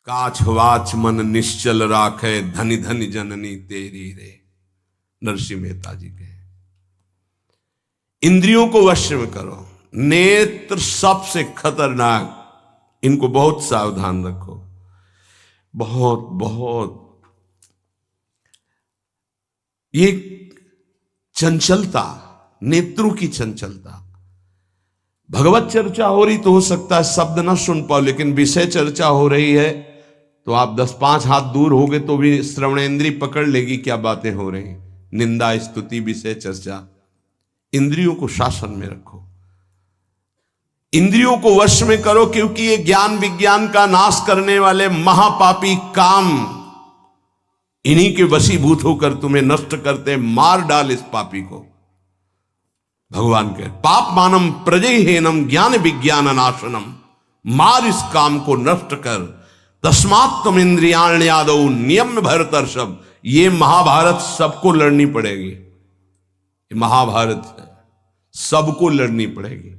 काछ वाच मन निश्चल राखे, धनि धनि जननी तेरी रे। नरसिंह मेहता जी के। इंद्रियों को वश में करो। नेत्र सबसे खतरनाक, इनको बहुत सावधान रखो। बहुत बहुत ये चंचलता, नेत्रों की चंचलता। भगवत चर्चा हो रही तो हो सकता है शब्द ना सुन पाओ, लेकिन विषय चर्चा हो रही है तो आप 10-5 हाथ दूर होगे तो भी श्रवणेंद्री पकड़ लेगी क्या बातें हो रही। निंदा, स्तुति, विषय चर्चा। इंद्रियों को शासन में रखो, इंद्रियों को वश में करो, क्योंकि ये ज्ञान विज्ञान का नाश करने वाले महापापी काम इन्हीं के वशीभूत होकर तुम्हें नष्ट करते। मार डाल इस पापी को। भगवान के पाप मानम प्रजयहीनम ज्ञान विज्ञान नाशनम, मार इस काम को नष्ट कर। तस्मात् तुम इंद्रियाण्यादौ नियम भरतर्षभ। ये महाभारत सबको लड़नी पड़ेगी, ये महाभारत है, सबको लड़नी पड़ेगी।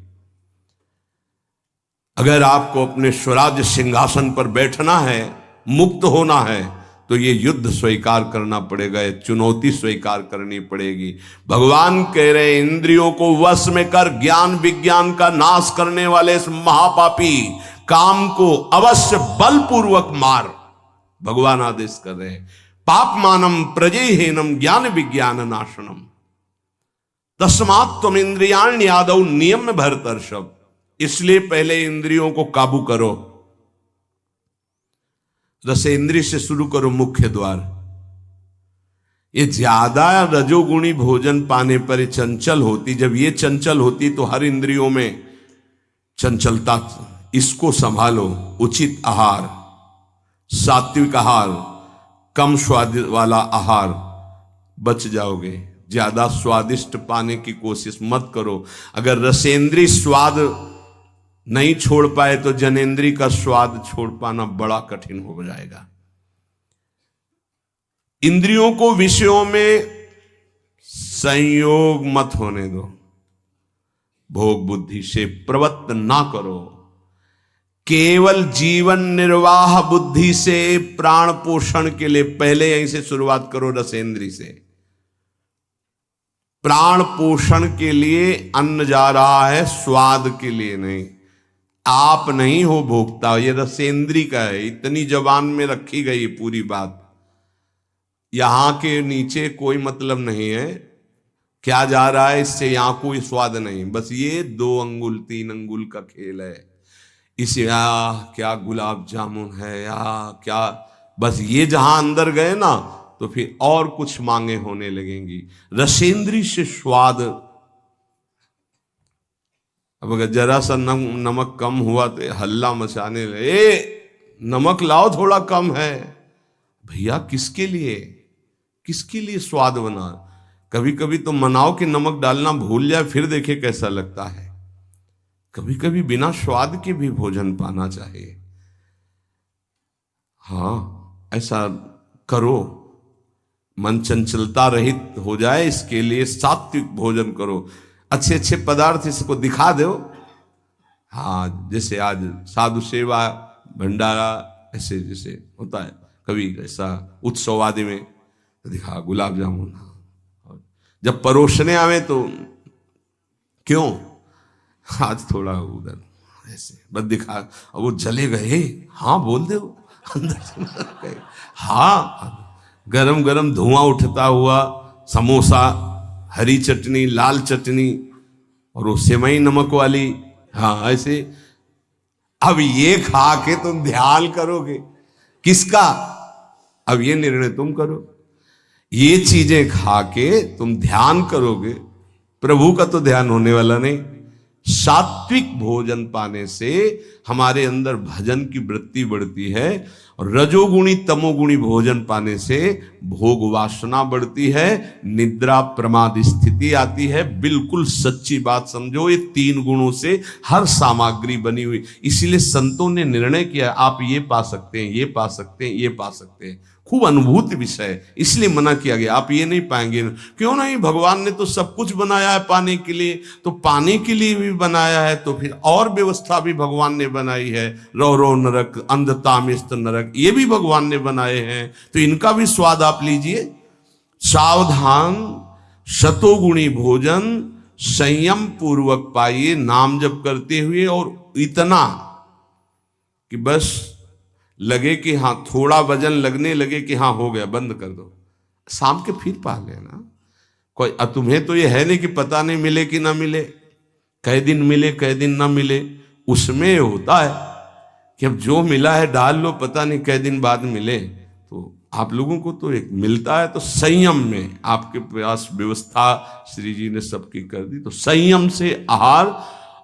अगर आपको अपने स्वराज्य सिंहासन पर बैठना है, मुक्त होना है, तो ये युद्ध स्वीकार करना पड़ेगा, ये चुनौती स्वीकार करनी पड़ेगी। भगवान कह रहे इंद्रियों को वश में कर, ज्ञान विज्ञान का नाश करने वाले इस महापापी काम को अवश्य बलपूर्वक मार। भगवान आदेश कर रहे हैं। पाप मानम प्रजयहीनम ज्ञान विज्ञान नाशनम, तस्मात् तुम इंद्रियाण्यादौ नियम भरतर्षभ। इसलिए पहले इंद्रियों को काबू करो। रसेंद्रिय से शुरू करो, मुख्य द्वार। ये ज्यादा रजोगुणी भोजन पाने पर ये चंचल होती। जब ये चंचल होती तो हर इंद्रियों में चंचलता। इसको संभालो। उचित आहार, सात्विक आहार, कम स्वाद वाला आहार, बच जाओगे। ज्यादा स्वादिष्ट पाने की कोशिश मत करो। अगर रसेंद्रीय स्वाद नहीं छोड़ पाए तो जनेंद्री का स्वाद छोड़ पाना बड़ा कठिन हो जाएगा। इंद्रियों को विषयों में संयोग मत होने दो। भोग बुद्धि से प्रवृत्त ना करो। केवल जीवन निर्वाह बुद्धि से प्राण पोषण के लिए पहले यहीं से शुरुआत करो, रसेंद्री से। प्राण पोषण के लिए अन्न जा रहा है, स्वाद के लिए नहीं। आप नहीं हो भोक्ता, ये रसेंद्री का है। इतनी जबान में रखी गई पूरी बात। यहां के नीचे कोई मतलब नहीं है क्या जा रहा है, इससे यहां कोई स्वाद नहीं। बस ये 2 अंगुल 3 अंगुल का खेल है। इसे क्या गुलाब जामुन है या क्या, बस ये जहां अंदर गए ना तो फिर और कुछ मांगे होने लगेंगी। रसेंद्री से स्वाद। अब अगर जरा सा नमक कम हुआ तो हल्ला मचाने लगे, नमक लाओ थोड़ा कम है। भैया किसके लिए, किसके लिए स्वाद बना। कभी कभी तो मनाओ कि नमक डालना भूल जाए, फिर देखे कैसा लगता है। कभी कभी बिना स्वाद के भी भोजन पाना चाहिए। हाँ, ऐसा करो। मन चंचलता रहित हो जाए, इसके लिए सात्विक भोजन करो। अच्छे अच्छे पदार्थ इसको दिखा दो। हाँ, जैसे आज साधु सेवा भंडारा ऐसे जैसे होता है, कभी ऐसा उत्सव आदि में तो दिखा गुलाब जामुन। जब परोसने आवे तो क्यों आज थोड़ा उधर ऐसे बस दिखा, और वो जले गए। हाँ बोल दे अंदर से। हाँ, गरम गरम धुआं उठता हुआ समोसा, हरी चटनी, लाल चटनी और वो सेवई नमक वाली। हाँ ऐसे। अब ये खा के तुम ध्यान करोगे किसका, अब ये निर्णय तुम करो। ये चीजें खा के तुम ध्यान करोगे, प्रभु का तो ध्यान होने वाला नहीं। सात्विक भोजन पाने से हमारे अंदर भजन की वृत्ति बढ़ती है, और रजोगुणी तमोगुणी भोजन पाने से भोग वासना बढ़ती है, निद्रा प्रमाद स्थिति आती है। बिल्कुल सच्ची बात समझो, ये 3 गुणों से हर सामग्री बनी हुई। इसीलिए संतों ने निर्णय किया आप ये पा सकते हैं, ये पा सकते हैं, ये पा सकते हैं। खूब अनुभूति विषय, इसलिए मना किया गया आप ये नहीं पाएंगे। क्यों नहीं, भगवान ने तो सब कुछ बनाया है पाने के लिए, तो पाने के लिए भी बनाया है तो फिर और व्यवस्था भी भगवान ने बनाई है। रो रो नरक, अंधतामिस्त नरक, ये भी भगवान ने बनाए हैं, तो इनका भी स्वाद आप लीजिए। सावधान, शतोगुणी भोजन संयम पूर्वक पाइए, नाम जप करते हुए, और इतना कि बस लगे कि हाँ, थोड़ा वजन लगने लगे कि हाँ हो गया, बंद कर दो, शाम के फिर पा लेना। कोई तुम्हें तो ये है नहीं कि पता नहीं मिले कि ना मिले, कै दिन मिले कै दिन ना मिले। उसमें होता है कि अब जो मिला है डाल लो, पता नहीं कै दिन बाद मिले। तो आप लोगों को तो एक मिलता है, तो संयम में आपके पास व्यवस्था श्री जी ने सबकी कर दी। तो संयम से आहार,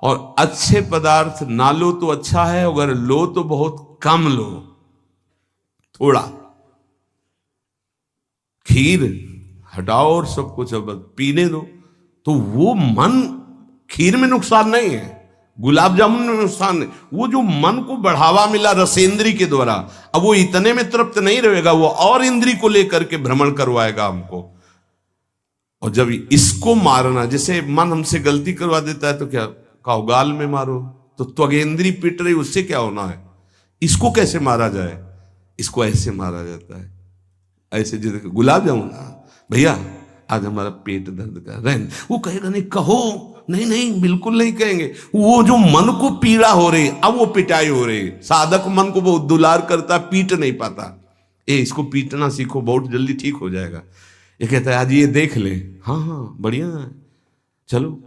और अच्छे पदार्थ ना लो तो अच्छा है, अगर लो तो बहुत कम लो, थोड़ा। खीर हटाओ और सब कुछ अब पीने दो, तो वो मन, खीर में नुकसान नहीं है, गुलाब जामुन में नुकसान नहीं, वो जो मन को बढ़ावा मिला रसेंद्री के द्वारा, अब वो इतने में तृप्त नहीं रहेगा, वो और इंद्री को लेकर के भ्रमण करवाएगा हमको। और जब इसको मारना, जैसे मन हमसे गलती करवा देता है तो क्या कहो, गाल में मारो, तो त्वगेंद्री पिट रही, उससे क्या होना है। इसको कैसे मारा जाए, इसको ऐसे मारा जाता है, ऐसे। जैसे गुलाब जामुन, भैया आज हमारा पेट दर्द कर रहा है, वो कहेगा नहीं, कहो, नहीं नहीं बिल्कुल नहीं कहेंगे। वो जो मन को पीड़ा हो रही, अब वो पिटाई हो रही। साधक मन को बहुत दुलार करता, पीट नहीं पाता। इसको पीटना सीखो, बहुत जल्दी ठीक हो जाएगा। ये कहता है आज ये देख ले, हाँ हाँ बढ़िया है, चलो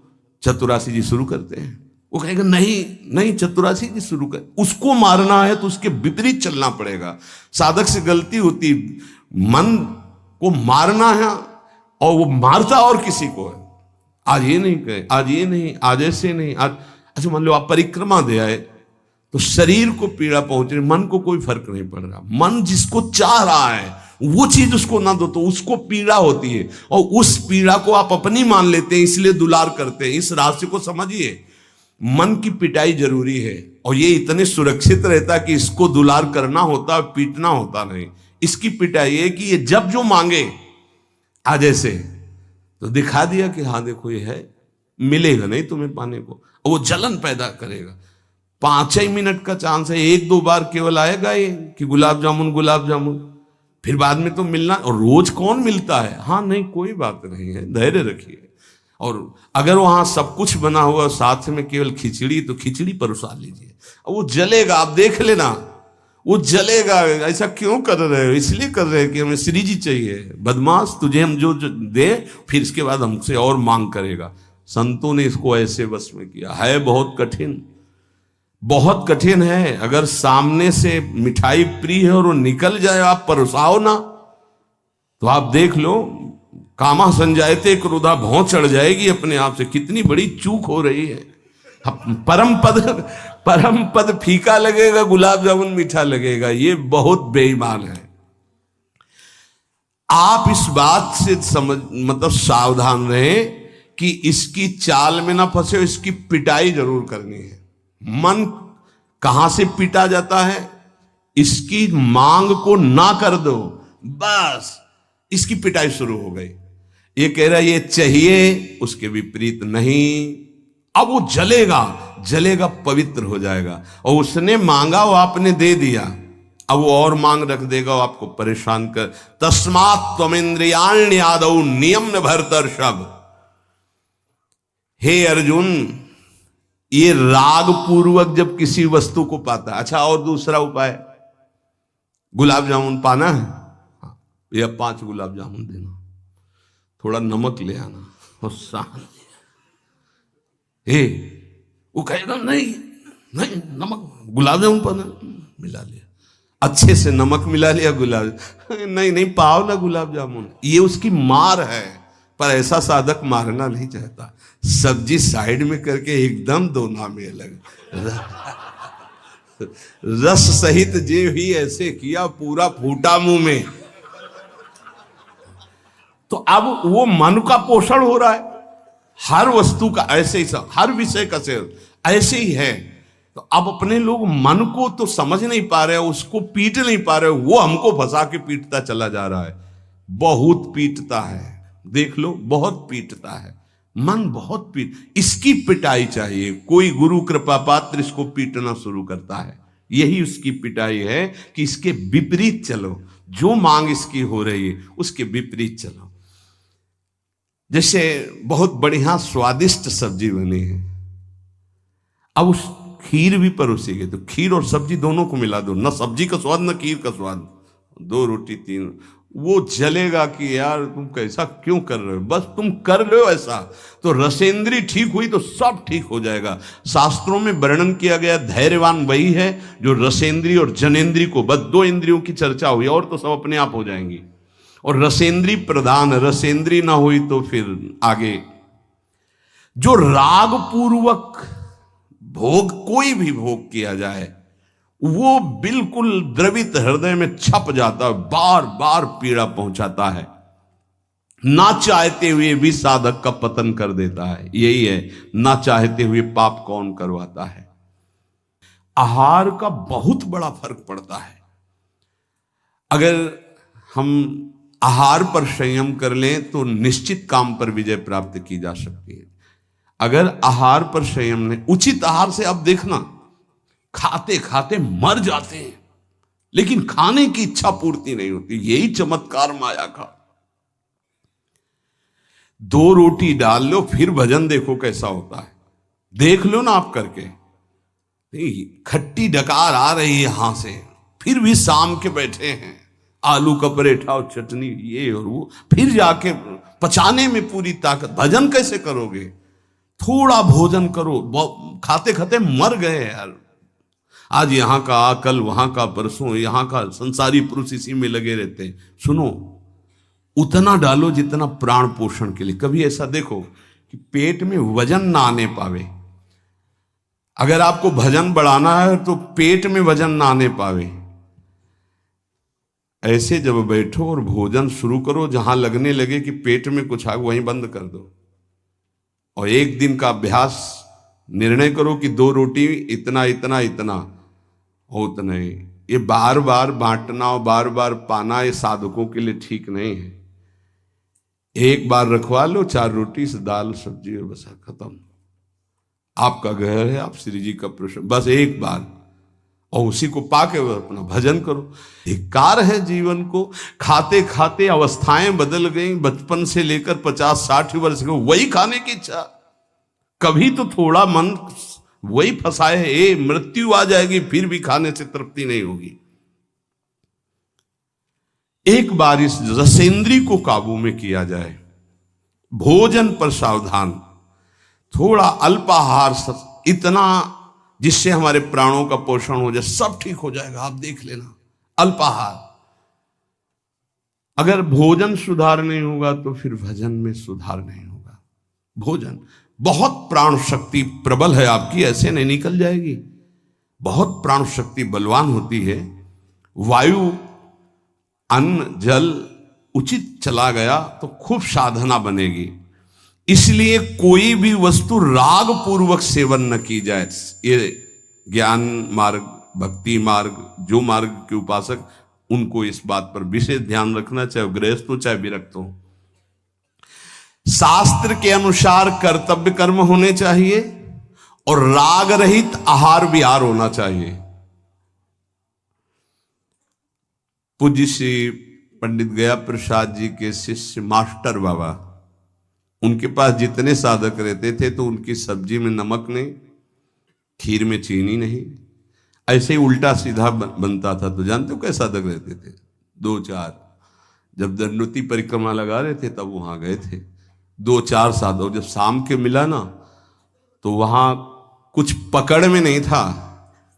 चतुरासी जी शुरू करते हैं। वो कहेगा नहीं नहीं चतुरासी जी शुरू कर। उसको मारना है तो उसके विपरीत चलना पड़ेगा। साधक से गलती होती, मन को मारना है और वो मारता और किसी को है। आज ये नहीं कहे, आज ये नहीं, आज ऐसे नहीं, आज अच्छा। मान लो आप परिक्रमा दे आए तो शरीर को पीड़ा पहुंच रही, मन को कोई फर्क नहीं पड़ रहा। मन जिसको चाह रहा है वो चीज उसको ना दो तो उसको पीड़ा होती है, और उस पीड़ा को आप अपनी मान लेते हैं, इसलिए दुलार करते हैं। इस रहस्य को समझिए, मन की पिटाई जरूरी है, और ये इतने सुरक्षित रहता है कि इसको दुलार करना होता, पीटना होता नहीं। इसकी पिटाई है कि ये जब जो मांगे आज ऐसे, तो दिखा दिया कि हाँ देखो ये है, मिलेगा नहीं तुम्हें पाने को, और वो जलन पैदा करेगा। 5 ही मिनट का चांस है, 1-2 बार केवल आएगा ये कि गुलाब जामुन गुलाब जामुन, फिर बाद में तो मिलना। और रोज कौन मिलता है, हाँ नहीं कोई बात नहीं है, धैर्य रखिए। और अगर वहां सब कुछ बना हुआ साथ में केवल खिचड़ी, तो खिचड़ी परोसा लीजिए, और वो जलेगा, आप देख लेना वो जलेगा। ऐसा क्यों कर रहे हो, इसलिए कर रहे हैं कि हमें श्री जी चाहिए। बदमाश, तुझे हम जो दे, फिर इसके बाद हमसे और मांग करेगा। संतों ने इसको ऐसे बस में किया है। बहुत कठिन, बहुत कठिन है। अगर सामने से मिठाई प्रिय है और वो निकल जाए, आप परोसाओ ना, तो आप देख लो, कामा संजायते क्रोधा, भौं चढ़ जाएगी अपने आप से। कितनी बड़ी चूक हो रही है। परम पद फीका लगेगा, गुलाब जामुन मीठा लगेगा, ये बहुत बेईमान है। आप इस बात से मतलब सावधान रहें कि इसकी चाल में ना फंसे, इसकी पिटाई जरूर करनी है। मन कहां से पीटा जाता है, इसकी मांग को ना कर दो, बस इसकी पिटाई शुरू हो गई। ये कह रहा है ये चाहिए, उसके विपरीत नहीं। अब वो जलेगा, जलेगा, पवित्र हो जाएगा। और उसने मांगा, वो आपने दे दिया, अब वो और मांग रख देगा, वो आपको परेशान कर। तस्मात् त्वमिन्द्रियाण्यादौ नियम्य भरतर्षभ। हे अर्जुन, ये राग पूर्वक जब किसी वस्तु को पाता है। अच्छा, और दूसरा उपाय, गुलाब जामुन पाना है, या 5 गुलाब जामुन देना, थोड़ा नमक ले आना और शांत। वो कहेगा नहीं नहीं, नमक गुलाब जामुन पाना, मिला लिया, अच्छे से नमक मिला लिया, गुलाब नहीं नहीं पाओ ना गुलाब जामुन। ये उसकी मार है, पर ऐसा साधक मारना नहीं चाहता। सब्जी साइड में करके एकदम दोना में अलग रस सहित जे ही ऐसे किया, पूरा फूटा मुंह में। तो अब वो मन का पोषण हो रहा है। हर वस्तु का ऐसे ही, हर विषय का सेवन ऐसे ही है। तो अब अपने लोग मन को तो समझ नहीं पा रहे, उसको पीट नहीं पा रहे, वो हमको फंसा के पीटता चला जा रहा है। बहुत पीटता है, देख लो, बहुत पीटता है। मन बहुत इसकी पिटाई चाहिए। कोई गुरु कृपा पात्र इसको पीटना शुरू करता है, यही उसकी पिटाई है कि इसके विपरीत चलो, जो मांग इसकी हो रही है उसके विपरीत चलो। जैसे बहुत बढ़िया स्वादिष्ट सब्जी बनी है, अब उस खीर भी परोसी गई, तो खीर और सब्जी दोनों को मिला दो, न सब्जी का स्वाद न खीर का स्वाद, 2 रोटी 3, वो जलेगा कि यार तुम कैसा क्यों कर रहे हो, बस तुम कर लो ऐसा, तो रसेंद्री ठीक हुई तो सब ठीक हो जाएगा। शास्त्रों में वर्णन किया गया धैर्यवान वही है जो रसेंद्री और जनेंद्री को, बस 2 इंद्रियों की चर्चा हुई और तो सब अपने आप हो जाएंगी। और रसेंद्री प्रधान, रसेंद्री ना हुई तो फिर आगे जो राग पूर्वक भोग, कोई भी भोग किया जाए वो बिल्कुल द्रवित हृदय में छप जाता है, बार बार पीड़ा पहुंचाता है, ना चाहते हुए भी साधक का पतन कर देता है। यही है, ना चाहते हुए पाप कौन करवाता है। आहार का बहुत बड़ा फर्क पड़ता है। अगर हम आहार पर संयम कर लें तो निश्चित काम पर विजय प्राप्त की जा सकती है। अगर आहार पर संयम नहीं, उचित आहार से अब देखना खाते खाते मर जाते हैं, लेकिन खाने की इच्छा पूर्ति नहीं होती। यही चमत्कार माया का। 2 रोटी डाल लो फिर भजन देखो कैसा होता है, देख लो ना आप करके। खट्टी डकार आ रही है यहां से, फिर भी शाम के बैठे हैं, आलू का पराठा और चटनी ये और वो, फिर जाके पचाने में पूरी ताकत। भजन कैसे करोगे? थोड़ा भोजन करो, खाते खाते मर गए यार। आज यहां का, कल वहां का, परसों यहां का, संसारी पुरुष इसी में लगे रहते हैं। सुनो, उतना डालो जितना प्राण पोषण के लिए। कभी ऐसा देखो कि पेट में वजन ना आने पावे। अगर आपको भजन बढ़ाना है तो पेट में वजन ना आने पावे। ऐसे जब बैठो और भोजन शुरू करो, जहां लगने लगे कि पेट में कुछ आ, वहीं बंद कर दो। और 1 दिन का अभ्यास, निर्णय करो कि 2 रोटी इतना इतना इतना हो, उतना ही। ये बार बार बांटना और बार बार पाना ये साधकों के लिए ठीक नहीं है। एक बार रखवा लो 4 रोटी से दाल सब्जी और बस खत्म। आपका घर है, आप श्री जी का प्रश्न, बस एक बार, और उसी को पाके अपना भजन करो। धिक्कार है जीवन को। खाते खाते अवस्थाएं बदल गई, बचपन से लेकर 50-60 वर्ष के वही खाने की इच्छा। कभी तो थोड़ा मन वही फंसाए है, मृत्यु आ जाएगी फिर भी खाने से तृप्ति नहीं होगी। एक बार इस रसेंद्री को काबू में किया जाए, भोजन पर सावधान, थोड़ा अल्पाहार, इतना जिससे हमारे प्राणों का पोषण हो जाए, सब ठीक हो जाएगा। आप देख लेना, अल्पाहार। अगर भोजन सुधार नहीं होगा तो फिर भजन में सुधार नहीं होगा। भोजन, बहुत प्राण शक्ति प्रबल है आपकी, ऐसे नहीं निकल जाएगी। बहुत प्राण शक्ति बलवान होती है। वायु, अन्न, जल उचित चला गया तो खूब साधना बनेगी। इसलिए कोई भी वस्तु राग पूर्वक सेवन न की जाए। ये ज्ञान मार्ग, भक्ति मार्ग, जो मार्ग के उपासक, उनको इस बात पर विशेष ध्यान रखना, चाहे गृहस्थ हो चाहे विरक्त हो। शास्त्र के अनुसार कर्तव्य कर्म होने चाहिए और राग रहित आहार विहार होना चाहिए। पूज्य श्री पंडित गया प्रसाद जी के शिष्य मास्टर बाबा, उनके पास जितने साधक रहते थे तो उनकी सब्जी में नमक नहीं, खीर में चीनी नहीं, ऐसे ही उल्टा सीधा बनता था। तो जानते हो कैसे साधक रहते थे? 2-4, जब दंडोती परिक्रमा लगा रहे थे तब वहां गए थे 2-4 साधक। जब शाम के मिला ना तो वहां कुछ पकड़ में नहीं था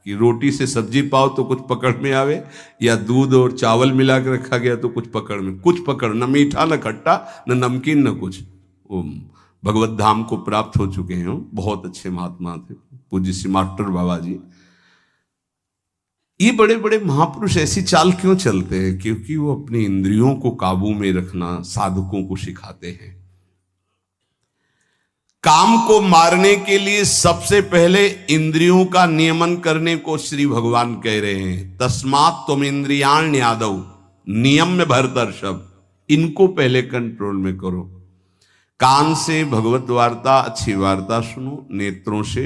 कि रोटी से सब्जी पाओ तो कुछ पकड़ में आवे, या दूध और चावल मिला के रखा गया तो कुछ पकड़ में, कुछ पकड़, न मीठा न खट्टा न नमकीन न कुछ। भगवत धाम को प्राप्त हो चुके हैं, बहुत अच्छे महात्मा थे पूज्य श्री मास्टर बाबा जी। ये बड़े बड़े महापुरुष ऐसी चाल क्यों चलते हैं? क्योंकि वो अपनी इंद्रियों को काबू में रखना साधकों को सिखाते हैं। काम को मारने के लिए सबसे पहले इंद्रियों का नियमन करने को श्री भगवान कह रहे हैं। तस्मात् तुम इंद्रियाण यादव, नियम में भरतर शब्द, इनको पहले कंट्रोल में करो। कान से भगवत वार्ता, अच्छी वार्ता सुनो। नेत्रों से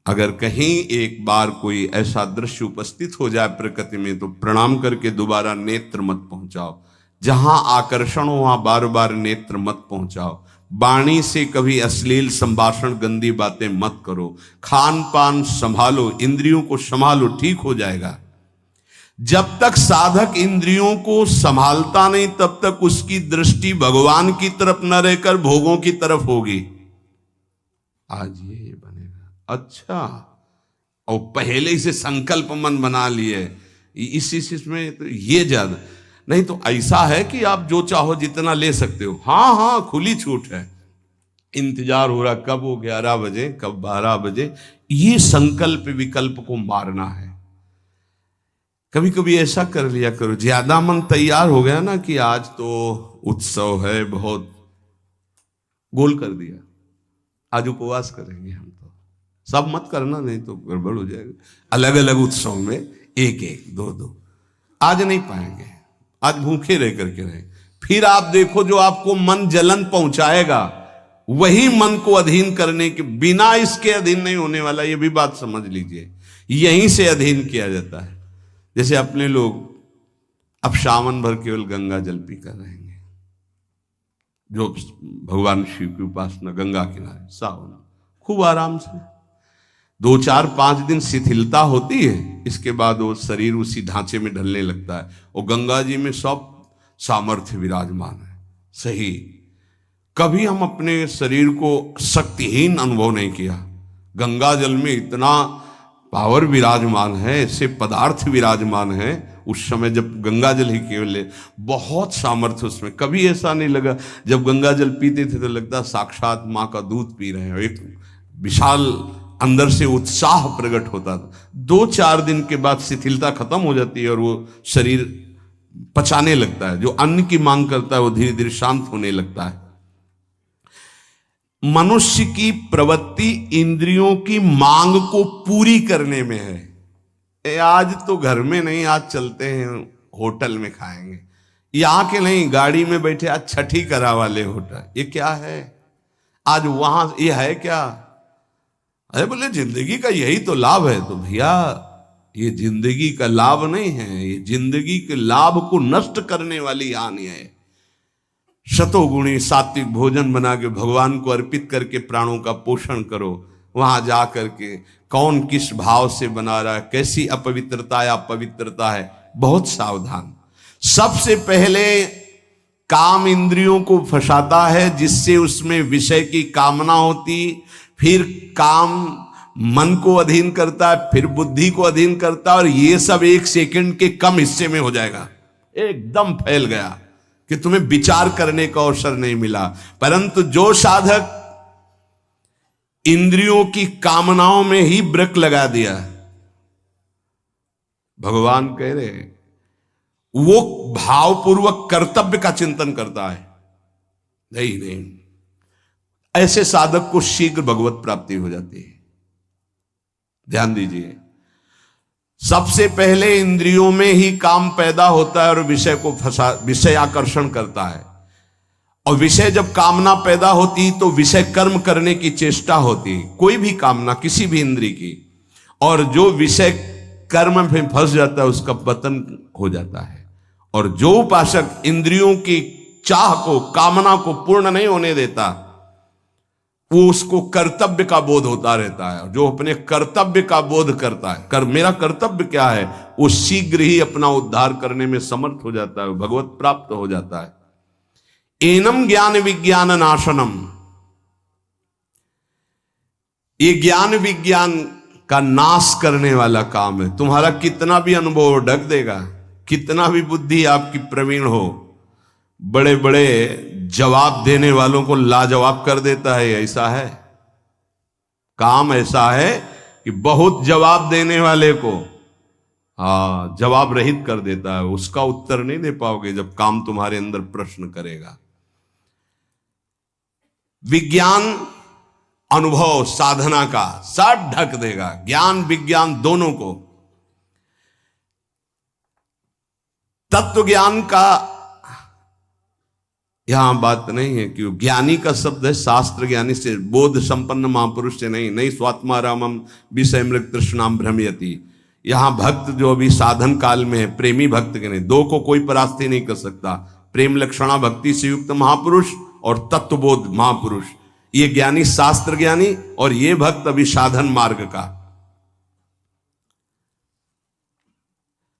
अगर कहीं एक बार कोई ऐसा दृश्य उपस्थित हो जाए प्रकृति में तो प्रणाम करके दोबारा नेत्र मत पहुंचाओ। जहां आकर्षण हो वहां बार बार नेत्र मत पहुंचाओ। वाणी से कभी अश्लील संभाषण, गंदी बातें मत करो। खान पान संभालो, इंद्रियों को संभालो, ठीक हो जाएगा। जब तक साधक इंद्रियों को संभालता नहीं तब तक उसकी दृष्टि भगवान की तरफ न रहकर भोगों की तरफ होगी। आज ये बनेगा अच्छा, और पहले से संकल्प मन बना लिए इसमें तो ये ज्यादा नहीं तो ऐसा है कि आप जो चाहो जितना ले सकते हो। हाँ हाँ, खुली छूट है। इंतजार हो रहा कब वो 11 बजे, कब 12 बजे। ये संकल्प विकल्प को मारना है। कभी कभी ऐसा कर लिया करो, ज्यादा मन तैयार हो गया ना कि आज तो उत्सव है, बहुत गोल कर दिया, आज उपवास करेंगे हम, तो सब मत करना नहीं तो गड़बड़ हो जाएगा। अलग अलग उत्सव में एक एक दो दो आज नहीं पाएंगे, आज भूखे रह करके रहे। फिर आप देखो जो आपको मन जलन पहुंचाएगा वही मन को अधीन करने के बिना इसके अधीन नहीं होने वाला। ये भी बात समझ लीजिए, यहीं से अधीन किया जाता है। जैसे अपने लोग अब सावन भर केवल गंगा जल पी कर रहेंगे, जो भगवान शिव की उपासना गंगा किनारे सावन खूब आराम से 2 4 5 दिन शिथिलता होती है, इसके बाद वो शरीर उसी ढांचे में ढलने लगता है। और गंगा जी में सब सामर्थ्य विराजमान है। सही, कभी हम अपने शरीर को शक्तिहीन अनुभव नहीं किया। गंगा जल में इतना पावर विराजमान है, ऐसे पदार्थ विराजमान है। उस समय जब गंगा जल ही केवल बहुत सामर्थ्य उसमें, कभी ऐसा नहीं लगा। जब गंगा जल पीते थे तो लगता साक्षात माँ का दूध पी रहे हैं। एक विशाल अंदर से उत्साह प्रकट होता था। 2 4 दिन के बाद शिथिलता खत्म हो जाती है और वो शरीर पचाने लगता है। जो अन्न की मांग करता है वो धीरे धीरे शांत होने लगता है। मनुष्य की प्रवृत्ति इंद्रियों की मांग को पूरी करने में है। आज तो घर में नहीं, आज चलते हैं होटल में खाएंगे। यहां के नहीं, गाड़ी में बैठे आज छठी करा वाले होटल, ये क्या है? आज वहां ये है क्या? अरे बोले जिंदगी का यही तो लाभ है। तो भैया ये जिंदगी का लाभ नहीं है, ये जिंदगी के लाभ को नष्ट करने वाली हानि है। शतोगुणी सात्विक भोजन बना के भगवान को अर्पित करके प्राणों का पोषण करो। वहां जा करके कौन किस भाव से बना रहा है, कैसी अपवित्रता या पवित्रता है, बहुत सावधान। सबसे पहले काम इंद्रियों को फंसाता है, जिससे उसमें विषय की कामना होती, फिर काम मन को अधीन करता है, फिर बुद्धि को अधीन करता है, और ये सब 1 सेकंड के कम हिस्से में हो जाएगा। एकदम फैल गया कि तुम्हें विचार करने का अवसर नहीं मिला। परंतु जो साधक इंद्रियों की कामनाओं में ही ब्रेक लगा दिया, भगवान कह रहे वो भावपूर्वक कर्तव्य का चिंतन करता है। नहीं, ऐसे साधक को शीघ्र भगवत प्राप्ति हो जाती है। ध्यान दीजिए, सबसे पहले इंद्रियों में ही काम पैदा होता है और विषय को विषय आकर्षण करता है। और विषय जब कामना पैदा होती तो विषय कर्म करने की चेष्टा होती, कोई भी कामना किसी भी इंद्रिय की। और जो विषय कर्म में फंस जाता है उसका पतन हो जाता है। और जो उपासक इंद्रियों की चाह को, कामना को पूर्ण नहीं होने देता, वो उसको कर्तव्य का बोध होता रहता है। जो अपने कर्तव्य का बोध करता है, मेरा कर्तव्य क्या है, वो शीघ्र ही अपना उद्धार करने में समर्थ हो जाता है, भगवत प्राप्त हो जाता है। एनम ज्ञान विज्ञान नाशनम, ये ज्ञान विज्ञान का नाश करने वाला काम है। तुम्हारा कितना भी अनुभव ढक देगा, कितना भी बुद्धि आपकी प्रवीण हो, बड़े बड़े जवाब देने वालों को लाजवाब कर देता है। ऐसा है, काम ऐसा है कि बहुत जवाब देने वाले को जवाब रहित कर देता है। उसका उत्तर नहीं दे पाओगे जब काम तुम्हारे अंदर प्रश्न करेगा। विज्ञान अनुभव साधना का सब ढक देगा, ज्ञान विज्ञान दोनों को। तत्व ज्ञान का यहां बात नहीं है कि ज्ञानी का शब्द है शास्त्र ज्ञानी से, बोध संपन्न महापुरुष से नहीं। नहीं स्वात्मा रामम विषय मृग तृष्णाम भ्रमयति। यहां भक्त जो अभी साधन काल में है, प्रेमी भक्त के नहीं, दो को कोई परास्ती नहीं कर सकता। प्रेम लक्षणा भक्ति से युक्त महापुरुष और तत्वबोध महापुरुष, ये ज्ञानी शास्त्र ज्ञानी, और ये भक्त अभी साधन मार्ग का।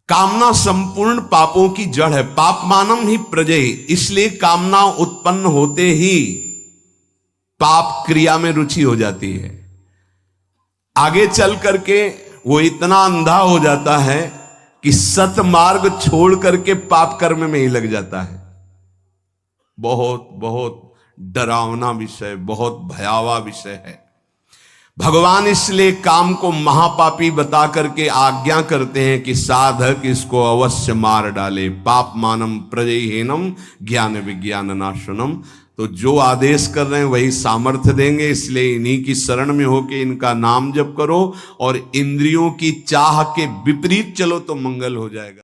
कामना संपूर्ण पापों की जड़ है। पाप मानम ही प्रजय, इसलिए कामना उत्पन्न होते ही पाप क्रिया में रुचि हो जाती है। आगे चल करके वो इतना अंधा हो जाता है कि सतमार्ग छोड़ करके पाप कर्म में ही लग जाता है। बहुत बहुत डरावना विषय, बहुत भयावह विषय है। भगवान इसलिए काम को महापापी बता करके आज्ञा करते हैं कि साधक इसको अवश्य मार डाले। पाप मानम प्रजयहीनम ज्ञान विज्ञान नाशनम। तो जो आदेश कर रहे हैं वही सामर्थ्य देंगे, इसलिए इन्हीं की शरण में होके इनका नाम जप करो और इंद्रियों की चाह के विपरीत चलो तो मंगल हो जाएगा।